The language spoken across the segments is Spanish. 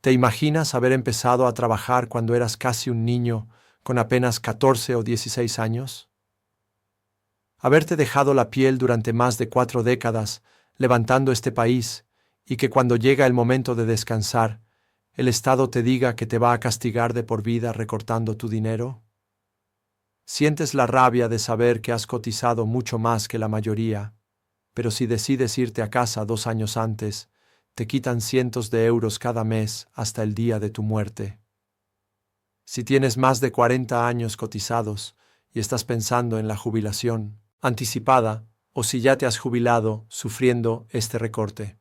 ¿Te imaginas haber empezado a trabajar cuando eras casi un niño, con apenas 14 o 16 años? Haberte dejado la piel durante más de 4 décadas, levantando este país, y que cuando llega el momento de descansar, el Estado te diga que te va a castigar de por vida recortando tu dinero? Sientes la rabia de saber que has cotizado mucho más que la mayoría, pero si decides irte a casa 2 años antes, te quitan cientos de euros cada mes hasta el día de tu muerte. Si tienes más de 40 años cotizados y estás pensando en la jubilación anticipada, o si ya te has jubilado sufriendo este recorte.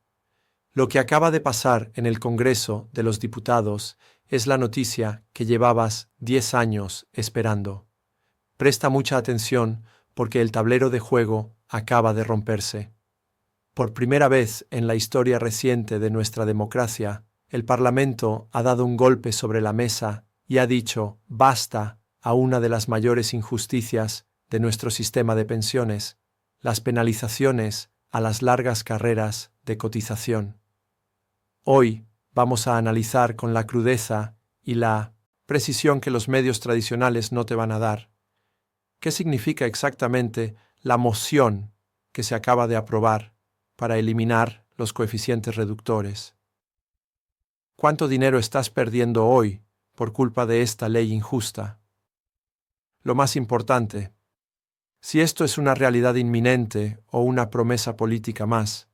Lo que acaba de pasar en el Congreso de los Diputados es la noticia que llevabas 10 años esperando. Presta mucha atención porque el tablero de juego acaba de romperse. Por primera vez en la historia reciente de nuestra democracia, el Parlamento ha dado un golpe sobre la mesa y ha dicho basta a una de las mayores injusticias de nuestro sistema de pensiones, las penalizaciones a las largas carreras de cotización. Hoy vamos a analizar con la crudeza y la precisión que los medios tradicionales no te van a dar qué significa exactamente la moción que se acaba de aprobar para eliminar los coeficientes reductores. ¿Cuánto dinero estás perdiendo hoy por culpa de esta ley injusta? Lo más importante, si esto es una realidad inminente o una promesa política más,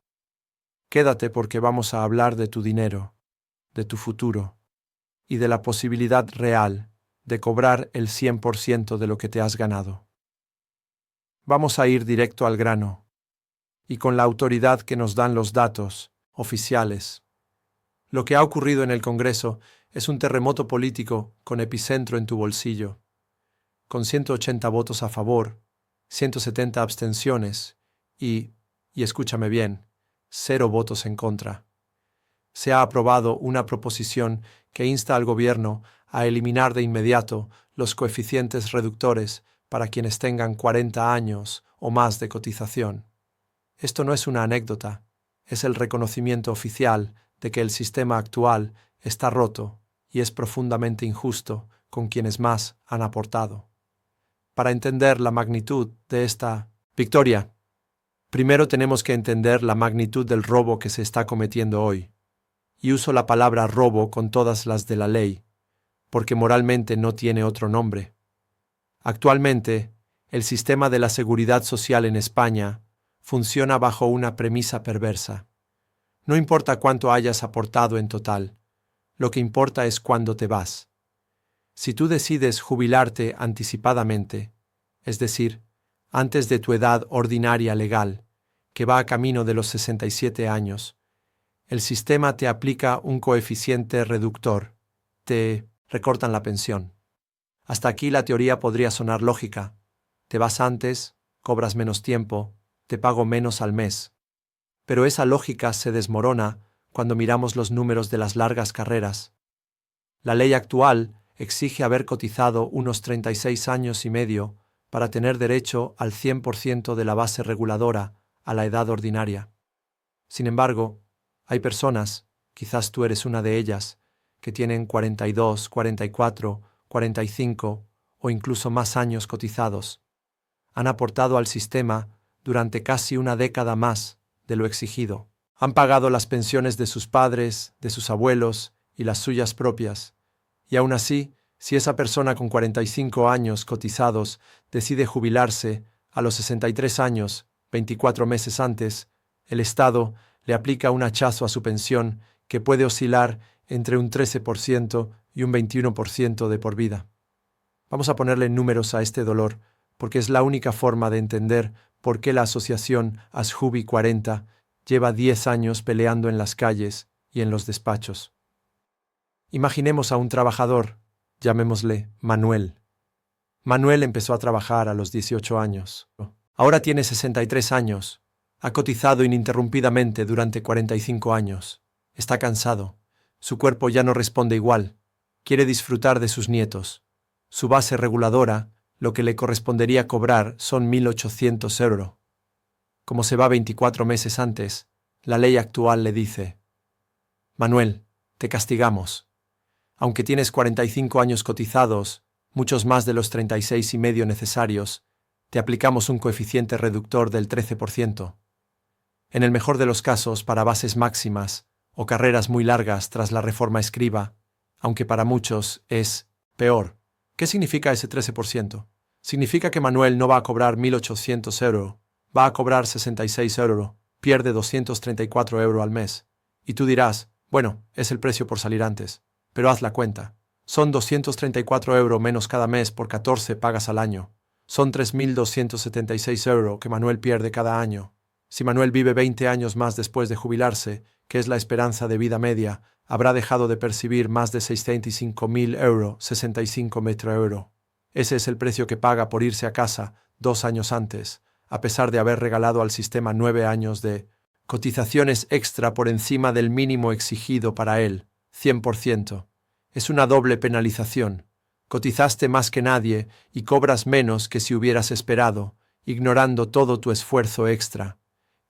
quédate porque vamos a hablar de tu dinero, de tu futuro y de la posibilidad real de cobrar el 100% de lo que te has ganado. Vamos a ir directo al grano y con la autoridad que nos dan los datos oficiales. Lo que ha ocurrido en el Congreso es un terremoto político con epicentro en tu bolsillo, con 180 votos a favor, 170 abstenciones y escúchame bien, 0 votos en contra. Se ha aprobado una proposición que insta al gobierno a eliminar de inmediato los coeficientes reductores para quienes tengan 40 años o más de cotización. Esto no es una anécdota, es el reconocimiento oficial de que el sistema actual está roto y es profundamente injusto con quienes más han aportado. Para entender la magnitud de esta victoria, primero tenemos que entender la magnitud del robo que se está cometiendo hoy. Y uso la palabra robo con todas las de la ley, porque moralmente no tiene otro nombre. Actualmente, el sistema de la seguridad social en España funciona bajo una premisa perversa. No importa cuánto hayas aportado en total, lo que importa es cuándo te vas. Si tú decides jubilarte anticipadamente, es decir, antes de tu edad ordinaria legal, que va a camino de los 67 años, el sistema te aplica un coeficiente reductor, te recortan la pensión. Hasta aquí la teoría podría sonar lógica. Te vas antes, cobras menos tiempo, te pago menos al mes. Pero esa lógica se desmorona cuando miramos los números de las largas carreras. La ley actual exige haber cotizado unos 36 años y medio para tener derecho al 100% de la base reguladora a la edad ordinaria. Sin embargo, hay personas, quizás tú eres una de ellas, que tienen 42, 44, 45 o incluso más años cotizados. Han aportado al sistema durante casi una década más de lo exigido. Han pagado las pensiones de sus padres, de sus abuelos y las suyas propias. Y aún así, si esa persona con 45 años cotizados decide jubilarse a los 63 años, 24 meses antes, el Estado le aplica un hachazo a su pensión que puede oscilar entre un 13% y un 21% de por vida. Vamos a ponerle números a este dolor, porque es la única forma de entender por qué la asociación Asjubi 40 lleva 10 años peleando en las calles y en los despachos. Imaginemos a un trabajador, llamémosle Manuel. Manuel empezó a trabajar a los 18 años. Ahora tiene 63 años. Ha cotizado ininterrumpidamente durante 45 años. Está cansado. Su cuerpo ya no responde igual. Quiere disfrutar de sus nietos. Su base reguladora, lo que le correspondería cobrar, son 1.800 euros. Como se va 24 meses antes, la ley actual le dice: Manuel, te castigamos. Aunque tienes 45 años cotizados, muchos más de los 36,5 necesarios, te aplicamos un coeficiente reductor del 13%. En el mejor de los casos, para bases máximas o carreras muy largas tras la reforma Escriba, aunque para muchos es peor. ¿Qué significa ese 13%? Significa que Manuel no va a cobrar 1.800 euros, va a cobrar 66 euros, pierde 234 euros al mes. Y tú dirás, bueno, es el precio por salir antes, pero haz la cuenta. Son 234 euros menos cada mes por 14 pagas al año. Son 3.276 euros que Manuel pierde cada año. Si Manuel vive 20 años más después de jubilarse, que es la esperanza de vida media, habrá dejado de percibir más de 65.000 euros, 65 metros euro. Ese es el precio que paga por irse a casa 2 años antes, a pesar de haber regalado al sistema 9 años de cotizaciones extra por encima del mínimo exigido para él, 100%. Es una doble penalización. Cotizaste más que nadie y cobras menos que si hubieras esperado, ignorando todo tu esfuerzo extra.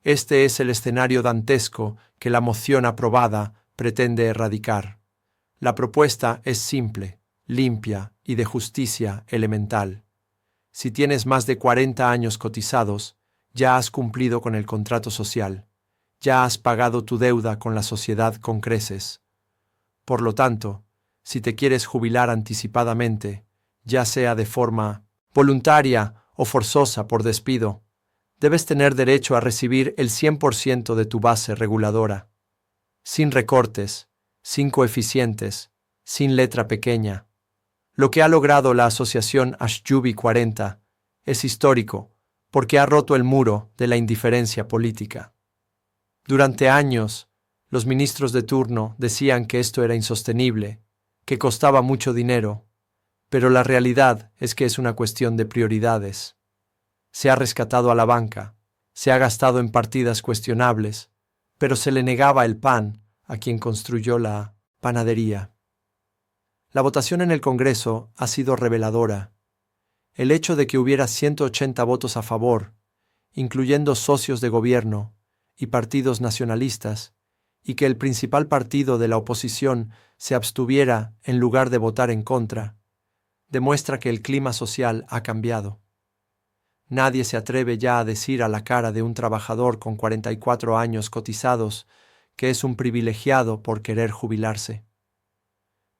Este es el escenario dantesco que la moción aprobada pretende erradicar. La propuesta es simple, limpia y de justicia elemental. Si tienes más de 40 años cotizados, ya has cumplido con el contrato social. Ya has pagado tu deuda con la sociedad con creces. Por lo tanto, si te quieres jubilar anticipadamente, ya sea de forma voluntaria o forzosa por despido, debes tener derecho a recibir el 100% de tu base reguladora, sin recortes, sin coeficientes, sin letra pequeña. Lo que ha logrado la asociación Ashjubi 40 es histórico porque ha roto el muro de la indiferencia política. Durante años, los ministros de turno decían que esto era insostenible, que costaba mucho dinero, pero la realidad es que es una cuestión de prioridades. Se ha rescatado a la banca, se ha gastado en partidas cuestionables, pero se le negaba el pan a quien construyó la panadería. La votación en el Congreso ha sido reveladora. El hecho de que hubiera 180 votos a favor, incluyendo socios de gobierno y partidos nacionalistas, y que el principal partido de la oposición se abstuviera en lugar de votar en contra, demuestra que el clima social ha cambiado. Nadie se atreve ya a decir a la cara de un trabajador con 44 años cotizados que es un privilegiado por querer jubilarse.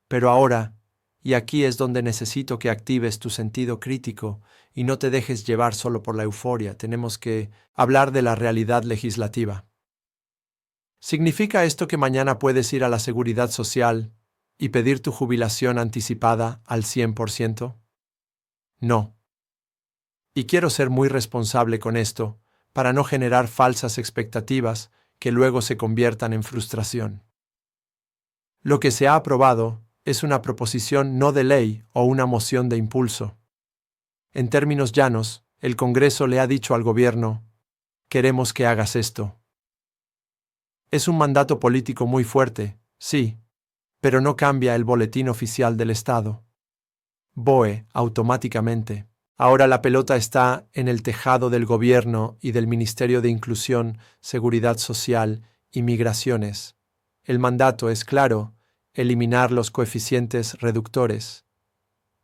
Pero ahora, y aquí es donde necesito que actives tu sentido crítico y no te dejes llevar solo por la euforia, tenemos que hablar de la realidad legislativa. ¿Significa esto que mañana puedes ir a la Seguridad Social y pedir tu jubilación anticipada al 100%? No. Y quiero ser muy responsable con esto, para no generar falsas expectativas que luego se conviertan en frustración. Lo que se ha aprobado es una proposición no de ley o una moción de impulso. En términos llanos, el Congreso le ha dicho al gobierno, queremos que hagas esto. Es un mandato político muy fuerte, sí, pero no cambia el boletín oficial del Estado. BOE automáticamente. Ahora la pelota está en el tejado del gobierno y del Ministerio de Inclusión, Seguridad Social y Migraciones. El mandato es claro, eliminar los coeficientes reductores.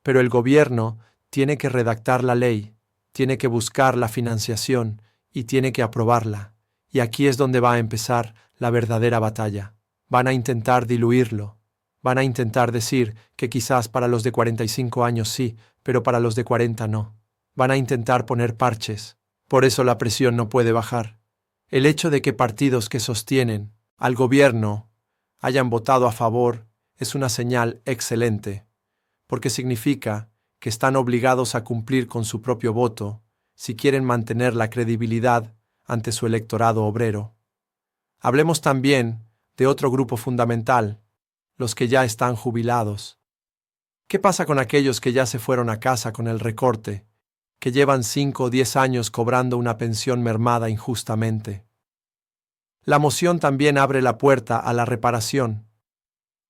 Pero el gobierno tiene que redactar la ley, tiene que buscar la financiación y tiene que aprobarla. Y aquí es donde va a empezar la verdadera batalla. Van a intentar diluirlo. Van a intentar decir que quizás para los de 45 años sí, pero para los de 40 no. Van a intentar poner parches. Por eso la presión no puede bajar. El hecho de que partidos que sostienen al gobierno hayan votado a favor es una señal excelente, porque significa que están obligados a cumplir con su propio voto si quieren mantener la credibilidad ante su electorado obrero. Hablemos también de otro grupo fundamental, los que ya están jubilados. ¿Qué pasa con aquellos que ya se fueron a casa con el recorte, que llevan 5 o 10 años cobrando una pensión mermada injustamente? La moción también abre la puerta a la reparación.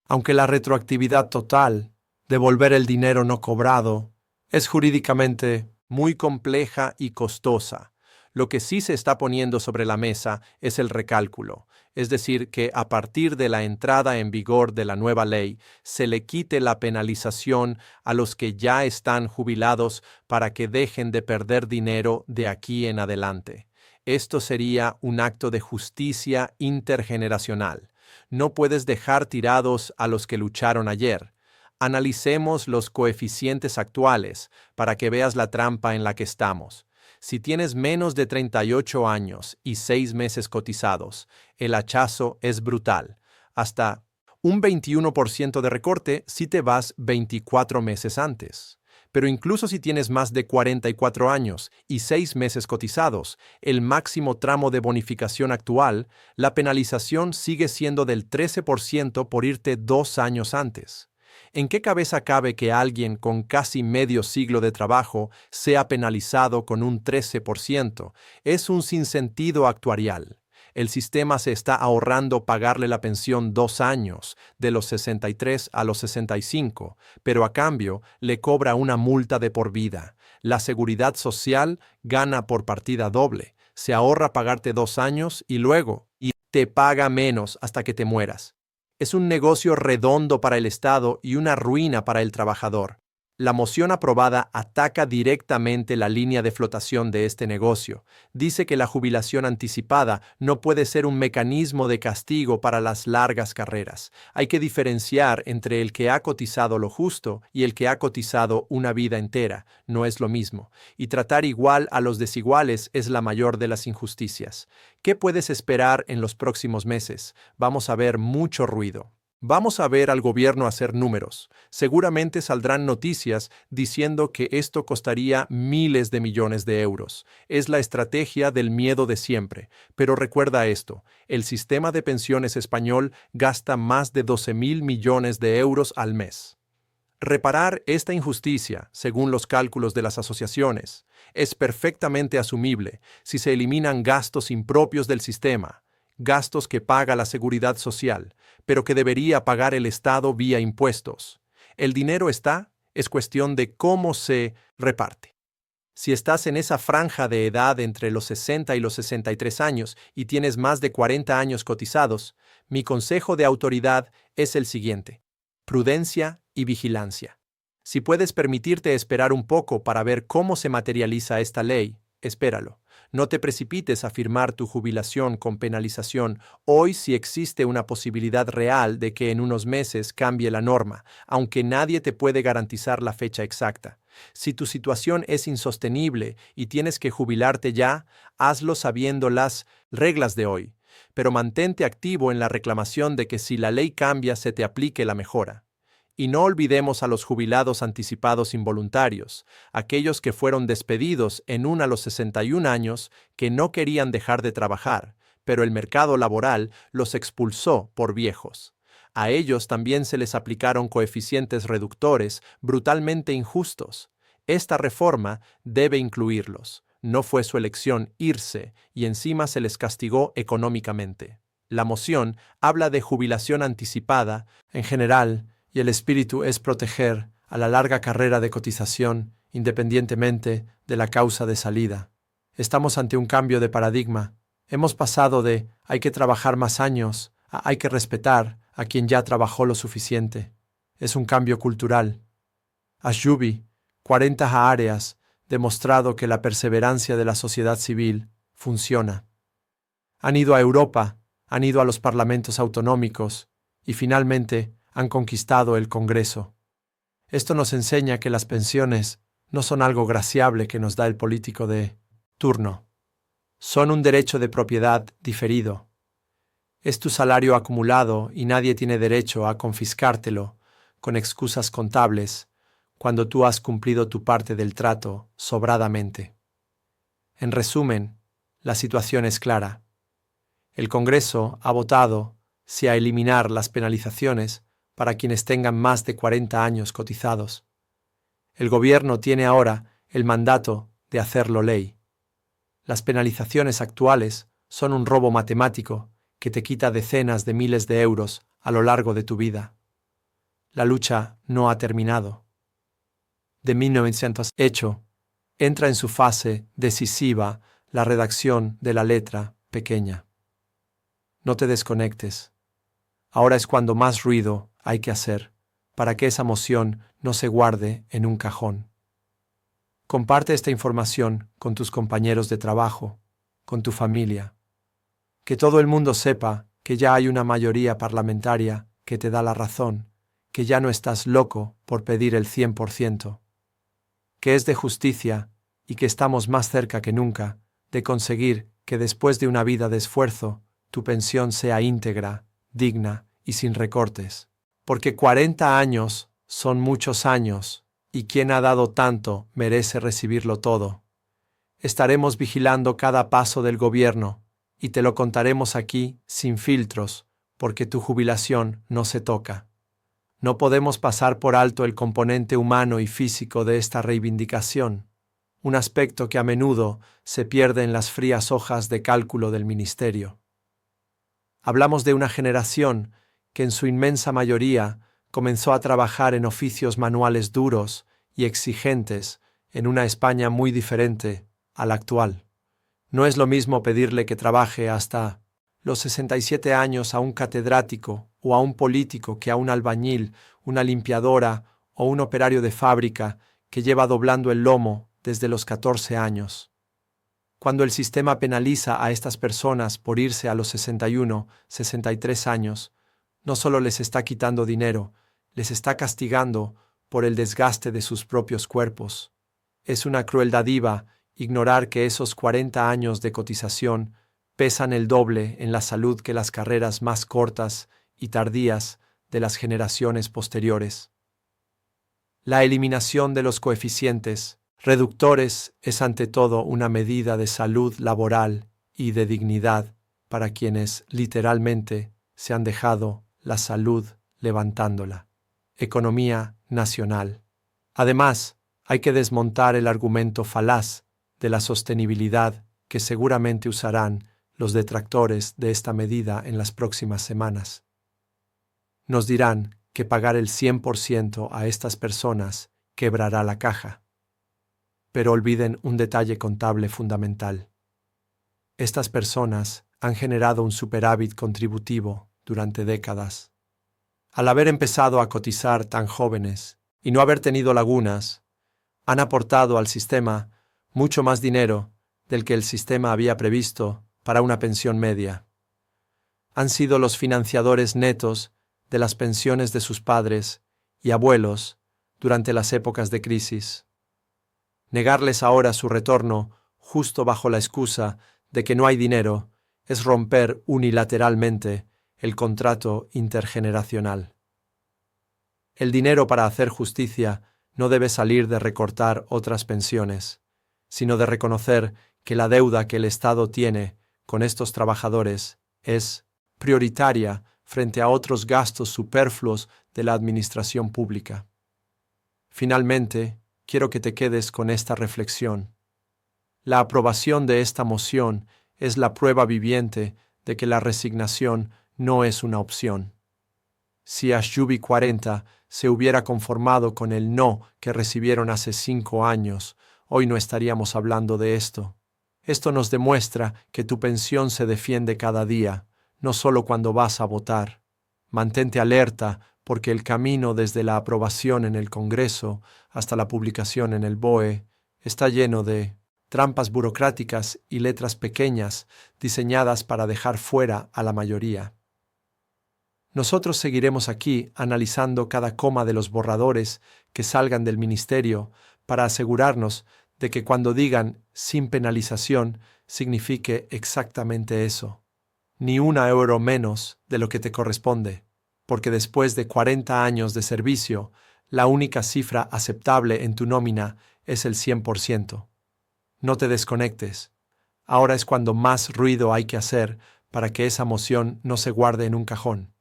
Aunque la retroactividad total, devolver el dinero no cobrado, es jurídicamente muy compleja y costosa. Lo que sí se está poniendo sobre la mesa es el recálculo, es decir, que a partir de la entrada en vigor de la nueva ley, se le quite la penalización a los que ya están jubilados para que dejen de perder dinero de aquí en adelante. Esto sería un acto de justicia intergeneracional. No puedes dejar tirados a los que lucharon ayer. Analicemos los coeficientes actuales para que veas la trampa en la que estamos. Si tienes menos de 38 años y 6 meses cotizados, el hachazo es brutal. Hasta un 21% de recorte si te vas 24 meses antes. Pero incluso si tienes más de 44 años y 6 meses cotizados, el máximo tramo de bonificación actual, la penalización sigue siendo del 13% por irte 2 años antes. ¿En qué cabeza cabe que alguien con casi medio siglo de trabajo sea penalizado con un 13%? Es un sinsentido actuarial. El sistema se está ahorrando pagarle la pensión 2 años, de los 63 a los 65, pero a cambio le cobra una multa de por vida. La seguridad social gana por partida doble. Se ahorra pagarte 2 años y luego te paga menos hasta que te mueras. Es un negocio redondo para el Estado y una ruina para el trabajador. La moción aprobada ataca directamente la línea de flotación de este negocio. Dice que la jubilación anticipada no puede ser un mecanismo de castigo para las largas carreras. Hay que diferenciar entre el que ha cotizado lo justo y el que ha cotizado una vida entera. No es lo mismo. Y tratar igual a los desiguales es la mayor de las injusticias. ¿Qué puedes esperar en los próximos meses? Vamos a ver mucho ruido. Vamos a ver al gobierno hacer números. Seguramente saldrán noticias diciendo que esto costaría miles de millones de euros. Es la estrategia del miedo de siempre. Pero recuerda esto, el sistema de pensiones español gasta más de 12.000 millones de euros al mes. Reparar esta injusticia, según los cálculos de las asociaciones, es perfectamente asumible si se eliminan gastos impropios del sistema, gastos que paga la Seguridad Social, pero que debería pagar el Estado vía impuestos. El dinero está, es cuestión de cómo se reparte. Si estás en esa franja de edad entre los 60 y los 63 años y tienes más de 40 años cotizados, mi consejo de autoridad es el siguiente: prudencia y vigilancia. Si puedes permitirte esperar un poco para ver cómo se materializa esta ley, espéralo. No te precipites a firmar tu jubilación con penalización hoy si existe una posibilidad real de que en unos meses cambie la norma, aunque nadie te puede garantizar la fecha exacta. Si tu situación es insostenible y tienes que jubilarte ya, hazlo sabiendo las reglas de hoy, pero mantente activo en la reclamación de que si la ley cambia se te aplique la mejora. Y no olvidemos a los jubilados anticipados involuntarios, aquellos que fueron despedidos a los 61 años, que no querían dejar de trabajar, pero el mercado laboral los expulsó por viejos. A ellos también se les aplicaron coeficientes reductores brutalmente injustos. Esta reforma debe incluirlos. No fue su elección irse y encima se les castigó económicamente. La moción habla de jubilación anticipada en general, y el espíritu es proteger a la larga carrera de cotización independientemente de la causa de salida. Estamos ante un cambio de paradigma. Hemos pasado de hay que trabajar más años a hay que respetar a quien ya trabajó lo suficiente. Es un cambio cultural. Ashjubi, 40 áreas, demostrado que la perseverancia de la sociedad civil funciona. Han ido a Europa, han ido a los parlamentos autonómicos y finalmente han conquistado el Congreso. Esto nos enseña que las pensiones no son algo graciable que nos da el político de turno. Son un derecho de propiedad diferido. Es tu salario acumulado y nadie tiene derecho a confiscártelo con excusas contables cuando tú has cumplido tu parte del trato sobradamente. En resumen, la situación es clara. El Congreso ha votado a eliminar las penalizaciones para quienes tengan más de 40 años cotizados. El gobierno tiene ahora el mandato de hacerlo ley. Las penalizaciones actuales son un robo matemático que te quita decenas de miles de euros a lo largo de tu vida. La lucha no ha terminado. De 1908, entra en su fase decisiva la redacción de la letra pequeña. No te desconectes. Ahora es cuando más ruido hay que hacer para que esa emoción no se guarde en un cajón. Comparte esta información con tus compañeros de trabajo, con tu familia. Que todo el mundo sepa que ya hay una mayoría parlamentaria que te da la razón, que ya no estás loco por pedir el 100%, que es de justicia y que estamos más cerca que nunca de conseguir que después de una vida de esfuerzo, tu pensión sea íntegra, digna y sin recortes. Porque 40 años son muchos años, y quien ha dado tanto merece recibirlo todo. Estaremos vigilando cada paso del gobierno, y te lo contaremos aquí sin filtros, porque tu jubilación no se toca. No podemos pasar por alto el componente humano y físico de esta reivindicación, un aspecto que a menudo se pierde en las frías hojas de cálculo del ministerio. Hablamos de una generación que en su inmensa mayoría comenzó a trabajar en oficios manuales duros y exigentes en una España muy diferente a la actual. No es lo mismo pedirle que trabaje hasta los 67 años a un catedrático o a un político que a un albañil, una limpiadora o un operario de fábrica que lleva doblando el lomo desde los 14 años. Cuando el sistema penaliza a estas personas por irse a los 61, 63 años, no solo les está quitando dinero, les está castigando por el desgaste de sus propios cuerpos. Es una crueldad viva ignorar que esos 40 años de cotización pesan el doble en la salud que las carreras más cortas y tardías de las generaciones posteriores. La eliminación de los coeficientes reductores es ante todo una medida de salud laboral y de dignidad para quienes literalmente se han dejado la salud levantándola. Economía nacional. Además, hay que desmontar el argumento falaz de la sostenibilidad que seguramente usarán los detractores de esta medida en las próximas semanas. Nos dirán que pagar el 100% a estas personas quebrará la caja. Pero olviden un detalle contable fundamental. Estas personas han generado un superávit contributivo durante décadas. Al haber empezado a cotizar tan jóvenes y no haber tenido lagunas, han aportado al sistema mucho más dinero del que el sistema había previsto para una pensión media. Han sido los financiadores netos de las pensiones de sus padres y abuelos durante las épocas de crisis. Negarles ahora su retorno justo bajo la excusa de que no hay dinero es romper unilateralmente el contrato intergeneracional. El dinero para hacer justicia no debe salir de recortar otras pensiones, sino de reconocer que la deuda que el Estado tiene con estos trabajadores es prioritaria frente a otros gastos superfluos de la administración pública. Finalmente, quiero que te quedes con esta reflexión. La aprobación de esta moción es la prueba viviente de que la resignación no es una opción. Si Ashjubi 40 se hubiera conformado con el no que recibieron hace 5 años, hoy no estaríamos hablando de esto. Esto nos demuestra que tu pensión se defiende cada día, no solo cuando vas a votar. Mantente alerta porque el camino desde la aprobación en el Congreso hasta la publicación en el BOE está lleno de trampas burocráticas y letras pequeñas diseñadas para dejar fuera a la mayoría. Nosotros seguiremos aquí analizando cada coma de los borradores que salgan del ministerio para asegurarnos de que cuando digan sin penalización signifique exactamente eso. Ni €1 menos de lo que te corresponde, porque después de 40 años de servicio, la única cifra aceptable en tu nómina es el 100%. No te desconectes. Ahora es cuando más ruido hay que hacer para que esa moción no se guarde en un cajón.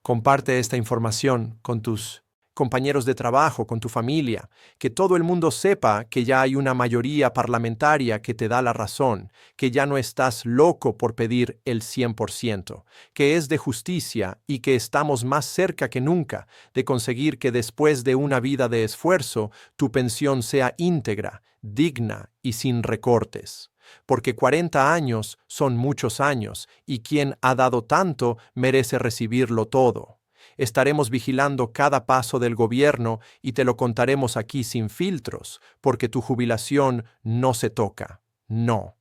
Comparte esta información con tus compañeros de trabajo, con tu familia, que todo el mundo sepa que ya hay una mayoría parlamentaria que te da la razón, que ya no estás loco por pedir el 100%, que es de justicia y que estamos más cerca que nunca de conseguir que después de una vida de esfuerzo, tu pensión sea íntegra, digna y sin recortes. porque 40 años son muchos años, y quien ha dado tanto merece recibirlo todo. Estaremos vigilando cada paso del gobierno y te lo contaremos aquí sin filtros, porque tu jubilación no se toca. No.